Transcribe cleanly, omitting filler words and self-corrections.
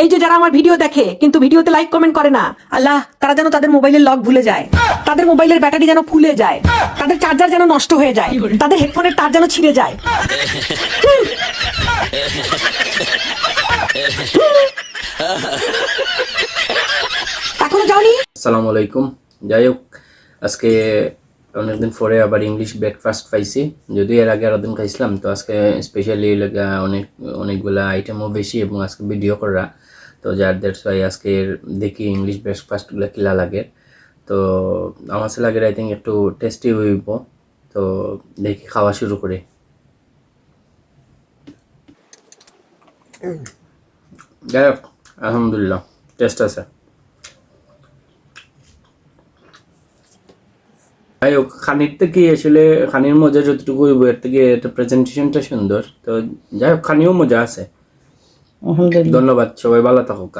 এই যে যারা আমার ভিডিও দেখে কিন্তু ভিডিওতে লাইক কমেন্ট করে না, আল্লাহ তারা যেন তাদের মোবাইলের লক ভুলে যায়, তাদের মোবাইলের ব্যাটারি যেন ফুলে যায়, তাদের চার্জার যেন নষ্ট হয়ে যায়, তাদের হেডফোনের তার যেন ছিঁড়ে যায়। এখনো যাওনি? আসসালামু আলাইকুম। যাই হোক, আজকে অনেকদিন পরে আবার ইংলিশ ব্রেকফাস্ট খাইছি। যদি এর আগে আরো দিন খাইছিলাম, তো আজকে স্পেশালি অনেকগুলা আইটেমও বেশি এবং আজকে ভিডিও করা, তো যার দ্যাটস ওয়াই আজকে দেখি ইংলিশ ব্রেকফাস্টগুলো কিলা লাগে। তো আমার কাছে লাগে আই থিঙ্ক একটু টেস্টি হইব, তো দেখি খাওয়া শুরু করি। যাই হোক, আলহামদুলিল্লাহ টেস্ট আছে। যাই হোক, খানির থেকে আসলে খানির মজা যতটুকু হইব, এর থেকে এটা প্রেজেন্টেশনটা সুন্দর। তো যাই হোক, খানিও মজা আছে। আলহামদুলিল্লাহ। ধন্যবাদ, সবাই ভালো থাকুক।